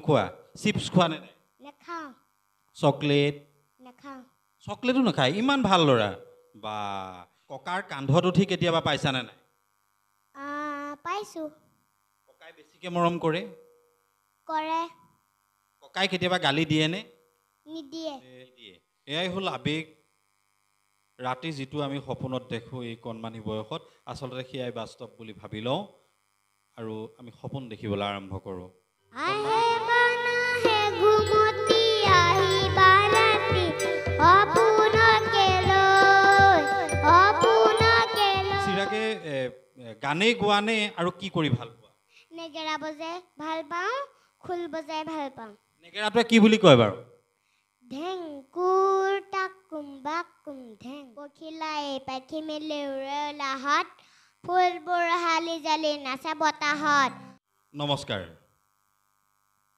নোখোৱা চিপছ খোৱা নে নাই নাখাওঁ চকলেট নাখাওঁ চকলেটো নাখায় ইমান ভাল ল'ৰা বা ককাৰ কান্ধত উঠি কেতিয়াবা পাইছানে নাই পাইছোঁ ককাই বেছিকৈ মৰম কৰে কৰে ককাই কেতিয়াবা গালি দিয়েনে নিদিয়ে দিয়ে এয়াই হ'ল আৱেগ ৰাতি যিটো আমি সপোনত দেখোঁ এই কণমানি বয়সত আচলতে সেয়াই বাস্তৱ বুলি ভাবি লওঁ আৰু আমি সপোন দেখিবলৈ আৰম্ভ কৰোঁ চিৰাগে গানেই গোৱা নে আৰু কি কৰি ভাল পোৱা নেগেৰা বজাই ভাল পাওঁ খোল বজাই ভাল পাওঁ নেগেৰাটোৱে কি বুলি কয় বাৰু ঢেংকুৰ টাকুম বাকুম ঢেং পখিলাই পাখি মেলি উৰলাহত ফুলবোৰ হালি জালি নাচা বতাহত নমস্কাৰ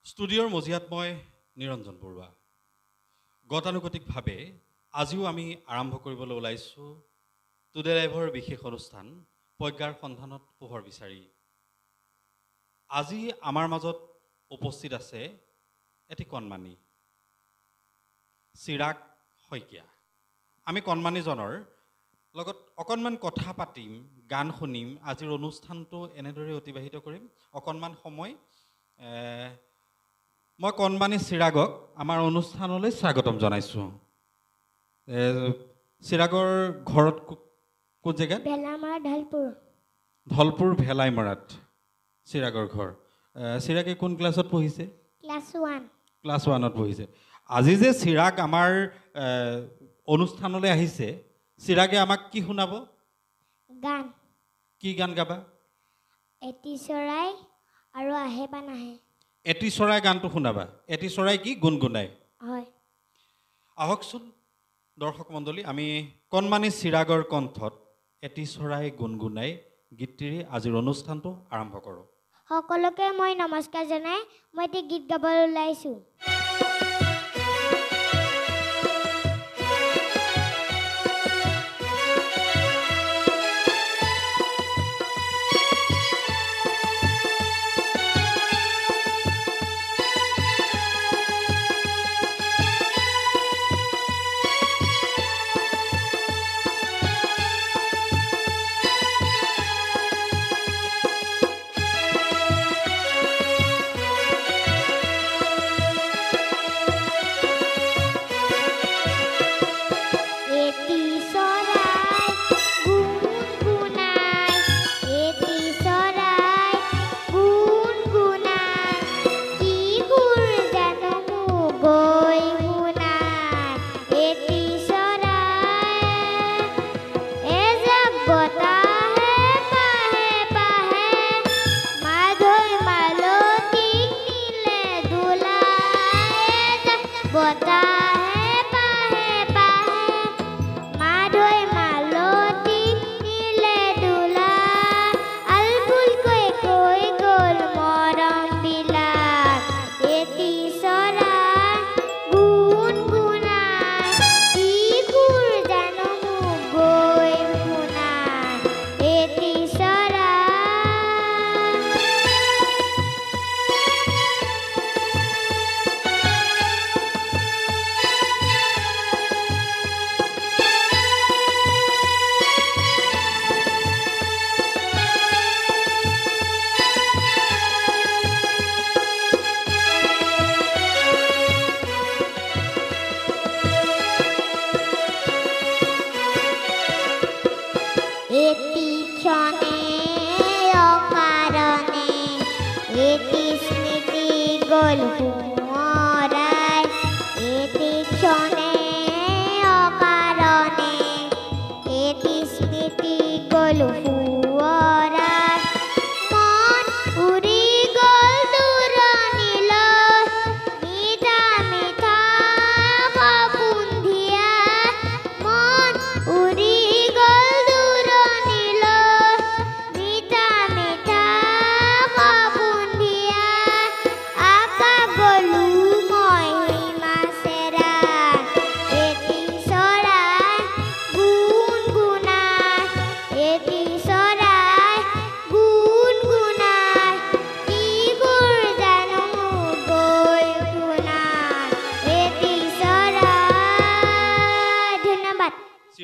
ষ্টুডিঅ'ৰ মজিয়াত মই নিৰঞ্জন বৰুৱা গতানুগতিকভাৱে আজিও আমি আৰম্ভ কৰিবলৈ ওলাইছোঁ টুডে লাইভৰ বিশেষ অনুষ্ঠান প্ৰজ্ঞাৰ সন্ধানত পোহৰ বিচাৰি আজি আমাৰ মাজত উপস্থিত আছে এটি কণমানি চিৰাগ শইকীয়া আমি কণমানিজনৰ লগত অকণমান কথা পাতিম গান শুনিম আজিৰ অনুষ্ঠানটো এনেদৰে অতিবাহিত কৰিম অকণমান সময় মই কণমানি চিৰাগক আমাৰ অনুষ্ঠানলৈ স্বাগতম জনাইছোঁ চিৰাগৰ ঘৰত কোন জেগাত ভেলামৰা ঢলপুৰ ধলপুৰ ভেলাইমৰাত চিৰাগৰ ঘৰ চিৰাগে কোন ক্লাছত পঢ়িছে ক্লাছ 1ত পঢ়িছে আজি যে চিৰাগ আমাৰ অনুষ্ঠানলৈ আহিছে চিৰাগে আমাক কি শুনাব গান কি গান গাবা এটি চৰাই আৰু আহে বা নাহে এটি চৰাই গানটো শুনাবা এটি চৰাই কি গুণগুণাই হয় আহকচোন দৰ্শক মণ্ডলী আমি কণমানি চিৰাগৰ কণ্ঠত এটি চৰাই গুণগুণাই গীতটিৰে আজিৰ অনুষ্ঠানটো আৰম্ভ কৰোঁ সকলোকে মই নমস্কাৰ জনাই মই এতিয়া গীত গাবলৈ ওলাইছোঁ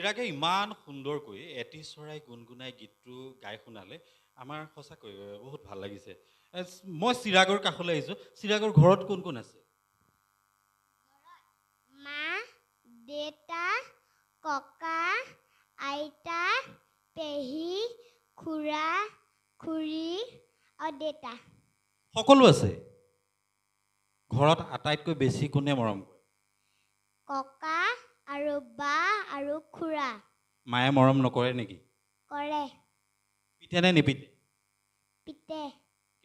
চিৰাগে ইমান সুন্দৰকৈ এটি চৰাই গুণগুণাই গীতটো গাই শুনালে আমাৰ সঁচাকৈ বহুত ভাল লাগিছে মই চিৰাগৰ কাষলৈ আহিছোঁ চিৰাগৰ ঘৰত কোন কোন আছে মা দেউতা ককা আইতা পেহী খুৰা খুৰী আৰু দেউতা সকলো আছে ঘৰত আটাইতকৈ বেছি কোনে মৰম কৰে ককা আৰু বা আৰু খুৰা মায়ে মৰম নকৰে নেকি কৰে পিতে নে নিপিতে পিতে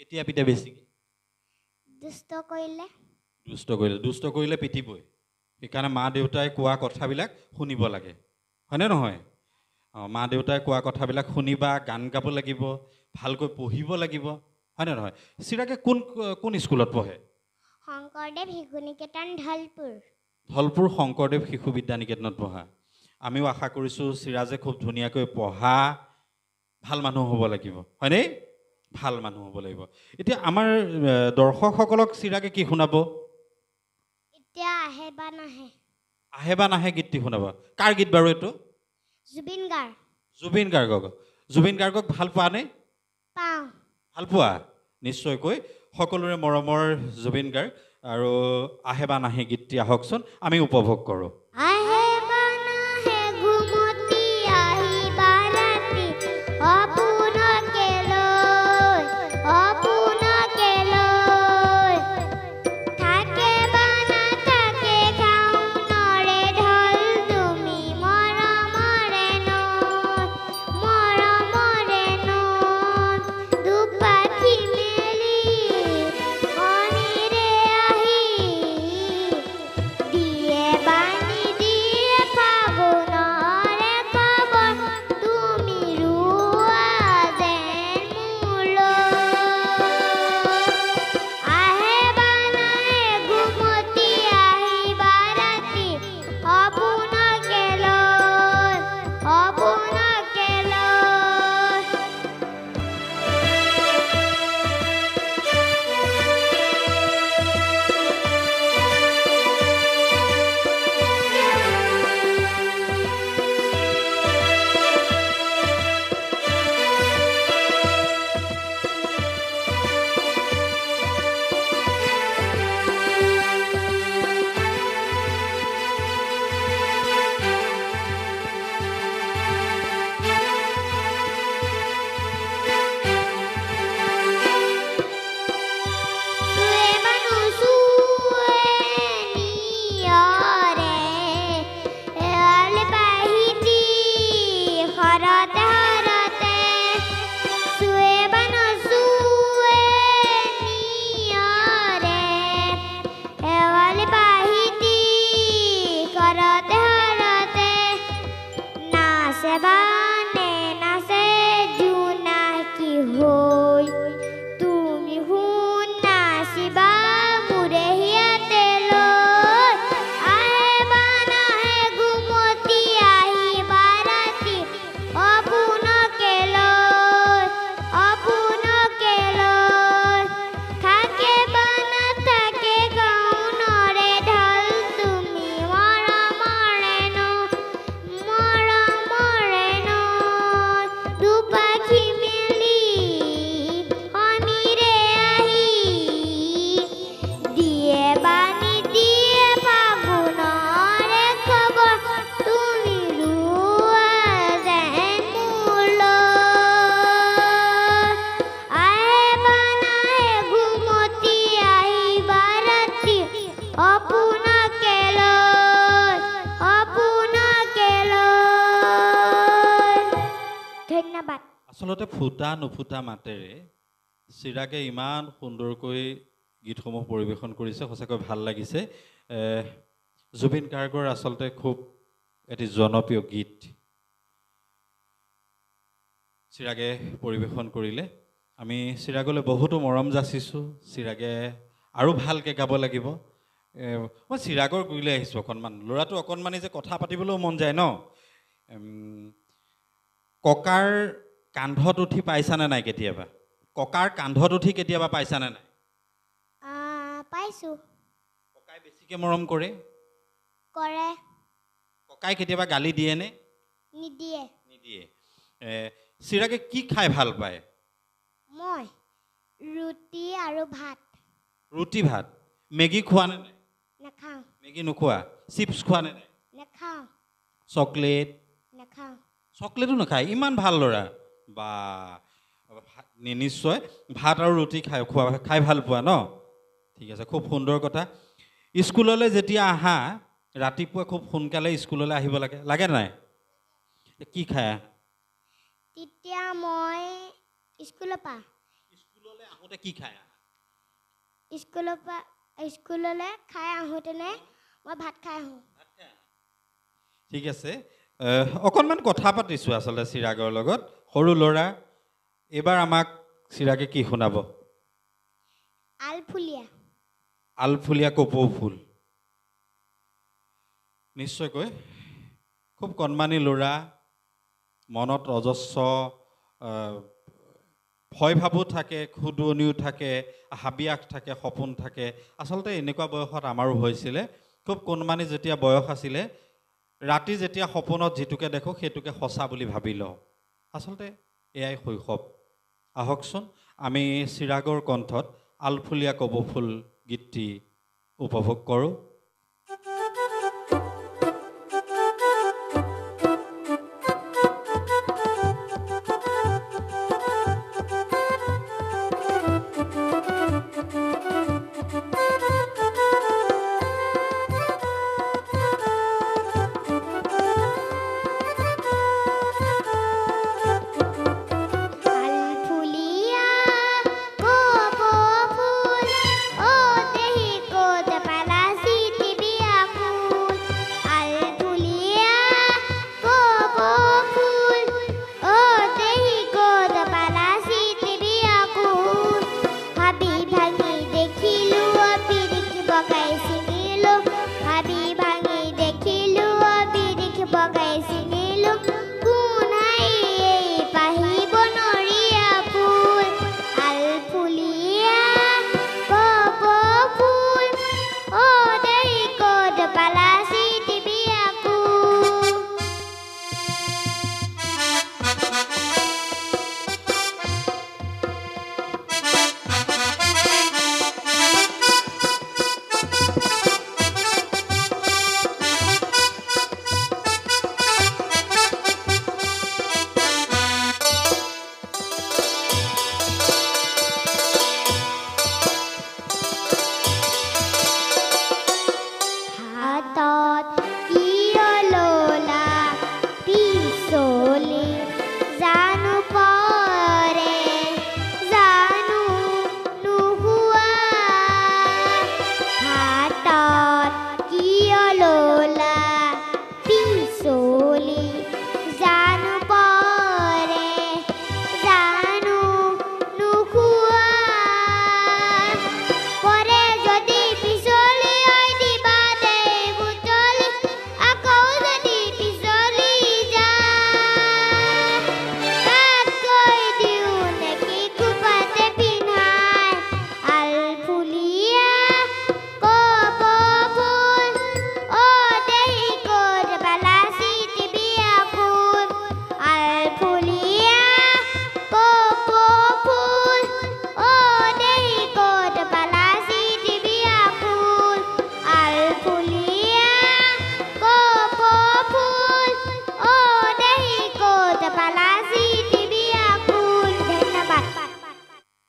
কেতিয়া পিতে বেছিকৈ দুষ্ট কৰিলে দুষ্ট কৰিলে পিটিবই সেইকাৰণে মা দেউতাই কোৱা কথাবিলাক শুনিব লাগে হয়নে নহয় মা দেউতাই কোৱা কথাবিলাক শুনিবা গান গাব লাগিব ভালকৈ পঢ়িব লাগিব হয়নে নহয় চিৰাগে কোন স্কুলত পঢ়ে শংকৰদেৱ শিশু নিকেতন ধলপুৰ শংকৰদেৱ শিশু বিদ্যা নিকেতনত পঢ়া আমিও আশা কৰিছোঁ চিৰাজে খুব ধুনীয়াকৈ পঢ়া ভাল মানুহ হ'ব লাগিব হয়নে ভাল মানুহ হ'ব লাগিব এতিয়া আমাৰ দৰ্শকসকলক চিৰাগে কি শুনাব এতিয়া আহে বা নাহে গীতটি শুনাব কাৰ গীত বাৰু এইটো জুবিন গাৰ্গক ভাল পোৱা নে পাওঁ ভাল পোৱা নিশ্চয়কৈ সকলোৰে মৰমৰ জুবিন গাৰ্গ আৰু আহে বা নাহে গীতটি আহকচোন আমি উপভোগ কৰোঁ আচলতে ফুটা নুফুটা মাতেৰে চিৰাগে ইমান সুন্দৰকৈ গীতসমূহ পৰিৱেশন কৰিছে সঁচাকৈ ভাল লাগিছে জুবিন গাৰ্গৰ আচলতে খুব এটি জনপ্ৰিয় গীত চিৰাগে পৰিৱেশন কৰিলে আমি চিৰাগলৈ বহুতো মৰম যাচিছোঁ চিৰাগে আৰু ভালকৈ গাব লাগিব মই চিৰাগৰ গুৰিলৈ আহিছোঁ অকণমান ল'ৰাটো অকণমানি যে কথা পাতিবলৈও মন যায় ন ককাৰ কান্ধত উঠি পাইছানে নাই কেতিয়াবা ককাৰ কান্ধত উঠি কেতিয়াবা পাইছানে নাই পাইছোঁ ককাই বেছিকৈ মৰম কৰে ককাই কেতিয়াবা গালি দিয়েনে নিদিয়ে নিদিয়ে চিৰাগে কি খাই ভাল পায় মই ৰুটি আৰু ভাত ৰুটি ভাত মেগী খোৱা নে নাই নাখাওঁ মেগী নোখোৱা চিপছ খোৱা নে নাই নাখাওঁ চকলেট নাখাওঁ চকলেটো নাখায় ইমান ভাল ল'ৰা বা নিশ্চয় ভাত আৰু ৰুটি খাই ভাল পোৱা ন ঠিক আছে খুব সুন্দৰ কথা স্কুললৈ যেতিয়া আহা ৰাতিপুৱা খুব সোনকালে স্কুললৈ আহিব লাগে লাগে নাই কি খাই তেতিয়া মই স্কুলৰ পৰা স্কুললৈ আহোঁতে কি খাই স্কুললৈ খাই আহোঁতেনে মই ভাত খাই আহোঁ ঠিক আছে অকণমান কথা পাতিছোঁ আচলতে চিৰাগৰ লগত সৰু ল'ৰা এইবাৰ আমাক চিৰাগে কি শুনাব আলফুলীয়া আলফুলীয়া কপৌ ফুল নিশ্চয়কৈ খুব কণমানি ল'ৰা মনত অজস্ৰ ভয় ভাবো থাকে খুদুৱনিও থাকে হাবিয়াস থাকে সপোন থাকে আচলতে এনেকুৱা বয়সত আমাৰো হৈছিলে খুব কণমানি যেতিয়া বয়স আছিলে ৰাতি যেতিয়া সপোনত যিটোকে দেখোঁ সেইটোকে সঁচা বুলি ভাবি লওঁ আচলতে এয়াই শৈশৱ আহকচোন আমি চিৰাগৰ কণ্ঠত আলফুলীয়া কপৌ ফুল গীতটি উপভোগ কৰোঁ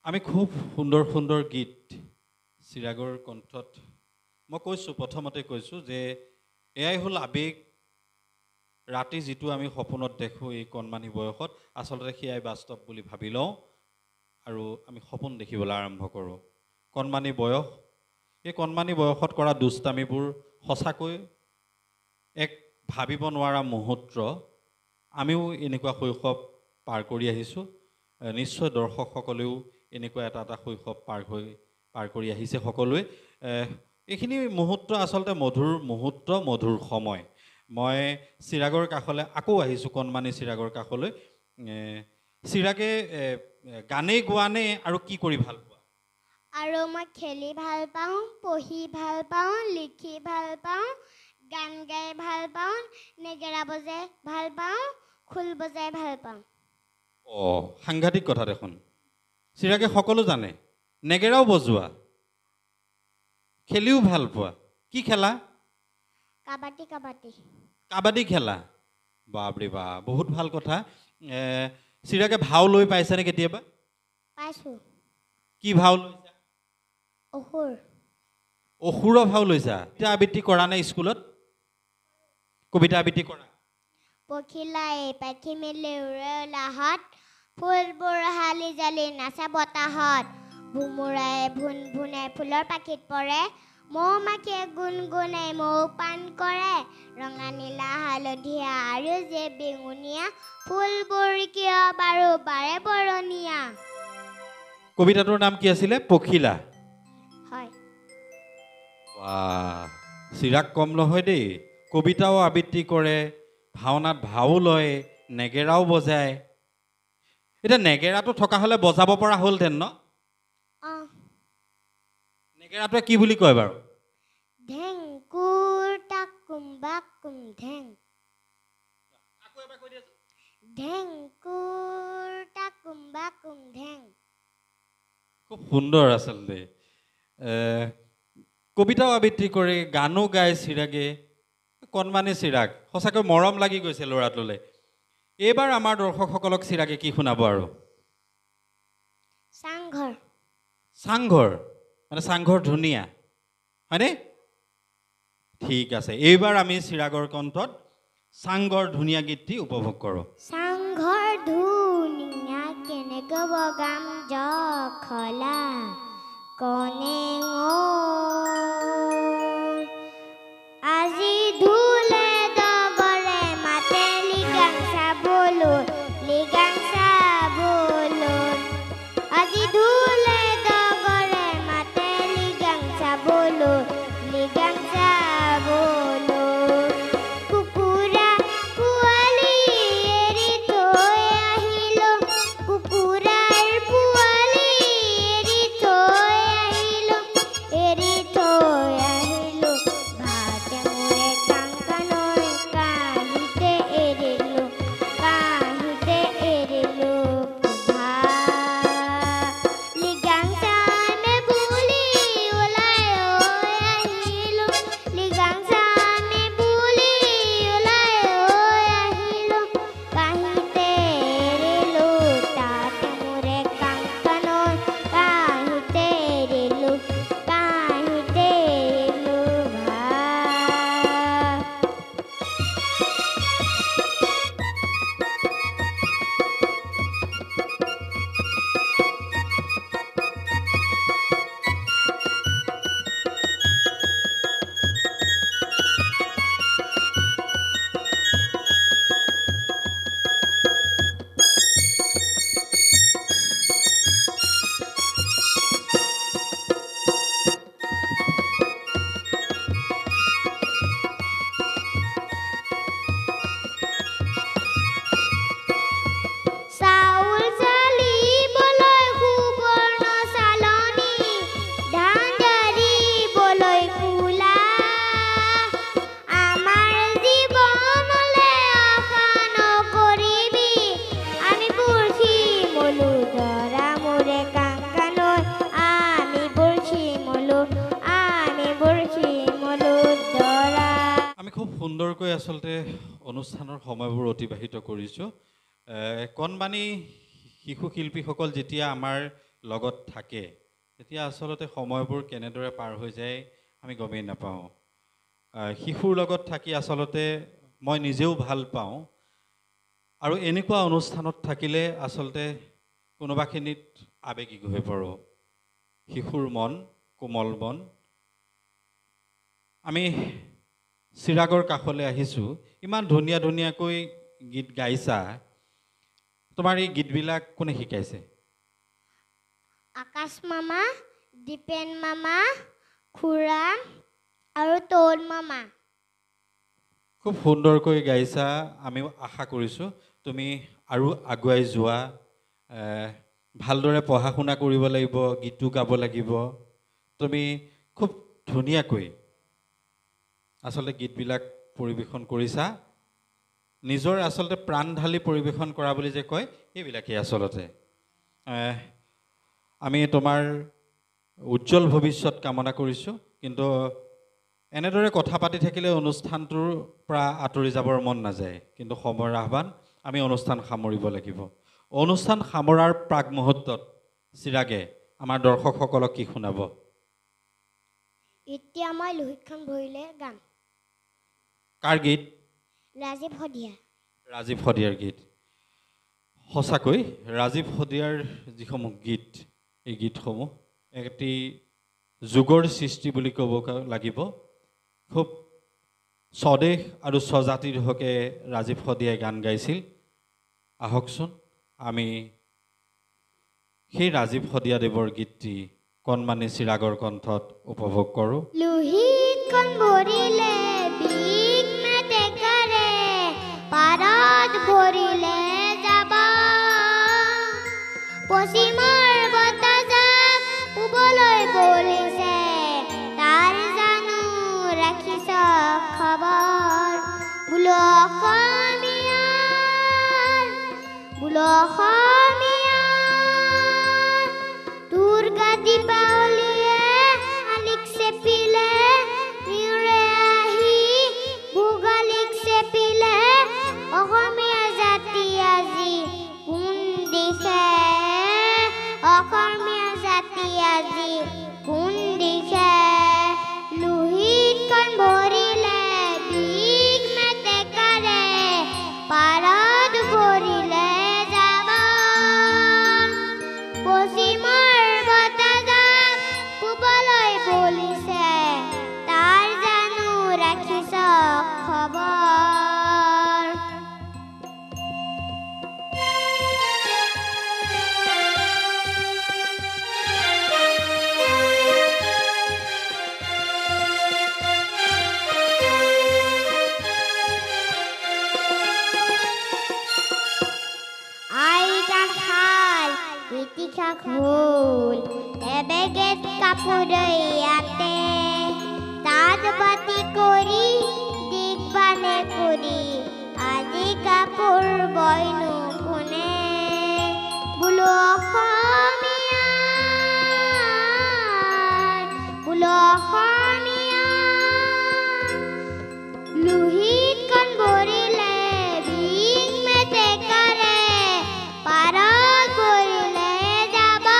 আমি খুব সুন্দৰ সুন্দৰ গীত চিৰাগৰ কণ্ঠত মই কৈছোঁ প্ৰথমতে কৈছোঁ যে এয়াই হ'ল আবেগ ৰাতি যিটো আমি সপোনত দেখোঁ এই কণমানি বয়সত আচলতে সেয়াই বাস্তৱ বুলি ভাবি লওঁ আৰু আমি সপোন দেখিবলৈ আৰম্ভ কৰোঁ কণমানি বয়স এই কণমানি বয়সত কৰা দুষ্টামিবোৰ সঁচাকৈ এক ভাবিব নোৱাৰা মুহূৰ্ত আমিও এনেকুৱা শৈশৱ পাৰ কৰি আহিছোঁ নিশ্চয় দৰ্শকসকলেও এনেকুৱা এটা শৈশৱ পাৰ কৰি আহিছে সকলোৱে এইখিনি মুহূৰ্ত আচলতে মধুৰ মুহূৰ্ত মধুৰ সময় মই চিৰাগৰ কাষলৈ আকৌ আহিছোঁ কণমানি চিৰাগৰ কাষলৈ চিৰাগে গানেই গোৱানে আৰু কি কৰি ভাল পোৱা আৰু মই খেলি ভাল পাওঁ পঢ়ি ভাল পাওঁ লিখি ভাল পাওঁ গান গাই ভাল পাওঁ নেগেৰা বজাই ভাল পাওঁ খোল বজাই ভাল পাওঁ সাংঘাতিক কথা দেখোন চিৰাকে সকলো জানে নেগেৰাও বজোৱা খেলিও ভাল পোৱা কি খেলা কাবাডী কাবাডী কাবাডী খেলা বাপৰে বা বহুত ভাল কথা চিৰাকে ভাও লৈ পাইছানে কেতিয়াবা পাইছোঁ কি ভাও লৈছা অসুৰ অসুৰৰ ভাও লৈছা কবিতা আবৃত্তি কৰা নে স্কুলত কবিতা আবৃত্তি কৰা পখিলাই পাখি মেলি উৰে লাহত ফুলবোৰ হালি জালি নাচে বতাহত ভুমুৰাই ভুন ভুনাই ফুলৰ পাখিত পৰে মৌ মাখিয়ে গুণগুণাই মৌ পান কৰে ৰঙা নীলা হালধীয়া আৰু যে বেঙুনীয়া ফুলবোৰ কিয় বাৰু বাৰে বৰণীয়া কবিতাটোৰ নাম কি আছিলে পখিলা হয় চিৰাক কম নহয় দেই কবিতাও আবৃত্তি কৰে ভাওনাত ভাও লয় নেগেৰাও বজায় এতিয়া নেগেৰাটো থকা হ'লে বজাব পৰা হ'লহেঁতেন ন নেগেৰাটোৱে কি বুলি কয় বাৰু ঢেং কুৰ টাকুম বাকুম ঢেং ঢেং কুৰ টাকুম বাকুম ঢেং খুব সুন্দৰ আচলতে কবিতাও আবৃত্তি কৰে গানো গায় চিৰাগে কণমানি চিৰাগ সঁচাকৈ মৰম লাগি গৈছে ল'ৰাটোলৈ এইবাৰ আমাৰ দৰ্শকসকলক চিৰাগে কি শুনাব আৰু চাংঘৰ চাংঘৰ মানে চাংঘৰ ধুনীয়া হয়নে ঠিক আছে এইবাৰ আমি চিৰাগৰ কণ্ঠত চাংঘৰ ধুনীয়া গীতটি উপভোগ কৰোঁ চাংঘৰ ধুনীয়া কেনেকৈ বগাম জখলা কনে আজি ধুলে দগৰে মাতে লিগাং চাবলো আজি ধুলে দগৰে মাতে লিগাং চাবলো কুকুৰা পোৱালি এৰি থৈ আহিলো কুকুৰাৰ পোৱালি এৰি থৈ আহিলো ভাত মোৰে কাংকানৈ কাঁহিতে এৰিলো লিগাং চামে বুলি ওলাই আহিলো লিগাং চামে বুলি ওলাই আহিলো কাঁহিতে এৰিলো তাত মোৰে কাংকানৈ কাঁহিতে এৰিলো ভাত চাউল চালিবলৈ সুবৰ্ণ চালনী ধান জাৰিবলৈ কুলা আমাৰ জীৱনলে আশা নকৰিবি আমি বুঢ়ী মলো ধৰা মোৰে কাংকানৈ আমি বুঢ়ী মলো ধৰা আমি খুব সুন্দৰকৈ আচলতে অনুষ্ঠানৰ সময়বোৰ অতিবাহিত কৰিছোঁ কণমানি শিশু শিল্পীসকল যেতিয়া আমাৰ লগত থাকে তেতিয়া আচলতে সময়বোৰ কেনেদৰে পাৰ হৈ যায় আমি গমেই নাপাওঁ শিশুৰ লগত থাকি আচলতে মই নিজেও ভাল পাওঁ আৰু এনেকুৱা অনুষ্ঠানত থাকিলে আচলতে কোনোবাখিনিত আৱেগিক হৈ পৰোঁ শিশুৰ মন কোমল মন আমি চিৰাগৰ কাষলৈ আহিছোঁ ইমান ধুনীয়া ধুনীয়াকৈ গীত গাইছা তোমাৰ এই গীতবিলাক কোনে শিকাইছে আকাশ মামা দীপেন মামা খুৰা আৰু তৌল মামা খুব সুন্দৰকৈ গাইছা আমিও আশা কৰিছোঁ তুমি আৰু আগুৱাই যোৱা ভালদৰে পঢ়া শুনা কৰিব লাগিব গীতো গাব লাগিব তুমি খুব ধুনীয়াকৈ আচলতে গীতবিলাক পৰিৱেশন কৰিছা নিজৰ আচলতে প্ৰাণ ঢালি পৰিৱেশন কৰা বুলি যে কয় এইবিলাকেই আচলতে আমি তোমাৰ উজ্জ্বল ভৱিষ্যত কামনা কৰিছোঁ কিন্তু এনেদৰে কথা পাতি থাকিলে অনুষ্ঠানটোৰ পৰা আঁতৰি যাবৰ মন নাযায় কিন্তু সময়ৰ আহ্বান আমি অনুষ্ঠান সামৰিব লাগিব অনুষ্ঠান সামৰাৰ প্ৰাক মুহূৰ্তত চিৰাগে আমাৰ দৰ্শকসকলক কি শুনাব এতিয়া মই লোহিতখন ভৰিলে গাম কাৰ গীত ৰাজীৱ শদিয়া ৰাজীৱ শদিয়াৰ গীত সঁচাকৈ ৰাজীৱ শদিয়াৰ যিসমূহ গীত এই গীতসমূহ এটি যুগৰ সৃষ্টি বুলি ক'ব লাগিব খুব স্বদেশ আৰু স্বজাতিৰ হকে ৰাজীৱ শদিয়াই গান গাইছিল আহকচোন আমি সেই ৰাজীৱ শদিয়াদেৱৰ গীতটি কণমানি চিৰাগৰ কণ্ঠত উপভোগ কৰোঁ লোহিতখন ভৰিলে বিগ মেটেকাৰে পাৰত ভৰিলে যাবা পশ্চিমৰ বতাহজাক পূবলৈ বলিছে তাৰ জানো ৰাখিছ খবৰ বোলো অসমীয়াৰ তোৰ গাদি পাউলিয়ে আলিক চেপিলে নিউৰে আহি ভোগালিক চেপিলে অসমীয়া জাতি আজি কোন দিশে অসমীয়া জাতি আজি কোন দিশে লোহিতখন ভৰিলে বিগ মেটেকাৰে পাৰত ভৰিলে যাবা পশ্চিমৰ বতাহজাক পূবলৈ বলিছে তাৰ জানো ৰাখিছ খবৰ আইতাৰ শাল ইতিহাস হ'ল এবেগেত কাপোৰ ইয়াতে তাঁত বাতি কৰি দিগবানে কৰি আজি কাপোৰ বয়নো কোনে বোলো অসমীয়া লোহিতখন ভৰিলে বিগ মেটেকাৰে পাৰত ভৰিলে যাবা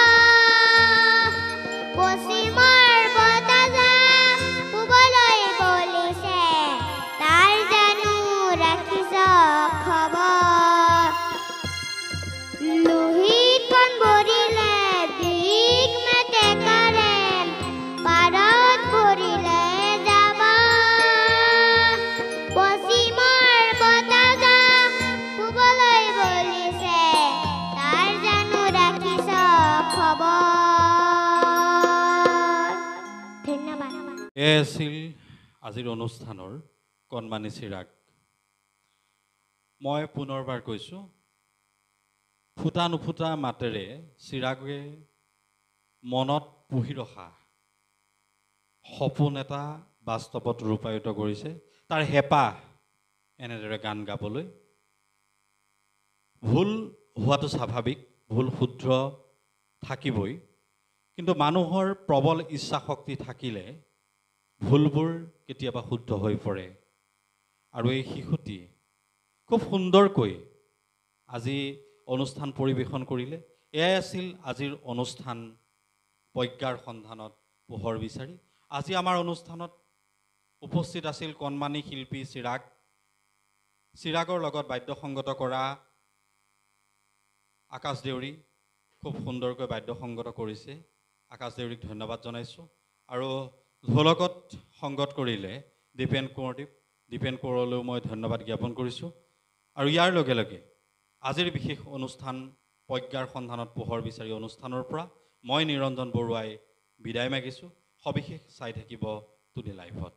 পশ্চিমৰ বতাহজাক পূবলৈ বলিছে তাৰ জানো ৰাখিছ খবৰ লোহিতখন ভৰিলে বিগ মেটেকাৰে পাৰত ভৰিলে যাবা পশ্চিমৰ বতাহজাক পূবলৈ বলিছে তাৰ জানো ৰাখিছ খবৰ ধন্যবাদ এয়া আছিল আজিৰ অনুষ্ঠানৰ কণমানি চিৰাগ মই পুনৰবাৰ কৈছোঁ ফুটা নুফুটা মাতেৰে চিৰাগে মনত পুহি ৰখা সপোন এটা বাস্তৱত ৰূপায়িত কৰিছে তাৰ হেঁপাহ এনেদৰে গান গাবলৈ ভুল হোৱাটো স্বাভাৱিক ভুল শুদ্ধ থাকিবই কিন্তু মানুহৰ প্ৰবল ইচ্ছা শক্তি থাকিলে ভুলবোৰ কেতিয়াবা শুদ্ধ হৈ পৰে আৰু এই শিশুটি খুব সুন্দৰকৈ আজি অনুষ্ঠান পৰিৱেশন কৰিলে এয়াই আছিল আজিৰ অনুষ্ঠান প্ৰজ্ঞাৰ সন্ধানত পোহৰ বিচাৰি আজি আমাৰ অনুষ্ঠানত উপস্থিত আছিল কণমানি শিল্পী চিৰাগৰ লগত বাদ্যসংগত কৰা আকাশ দেউৰী খুব সুন্দৰকৈ বাদ্যসংগত কৰিছে আকাশ দেউৰীক ধন্যবাদ জনাইছোঁ আৰু ঢোলকত সংগত কৰিলে দীপেন কোঁৱৰলৈও মই ধন্যবাদ জ্ঞাপন কৰিছোঁ আৰু ইয়াৰ লগে লগে আজিৰ বিশেষ অনুষ্ঠান প্ৰজ্ঞাৰ সন্ধানত পোহৰ বিচাৰি অনুষ্ঠানৰ পৰা মই নিৰঞ্জন বৰুৱাই বিদায় মাগিছোঁ সবিশেষ চাই থাকিব টুডে লাইভত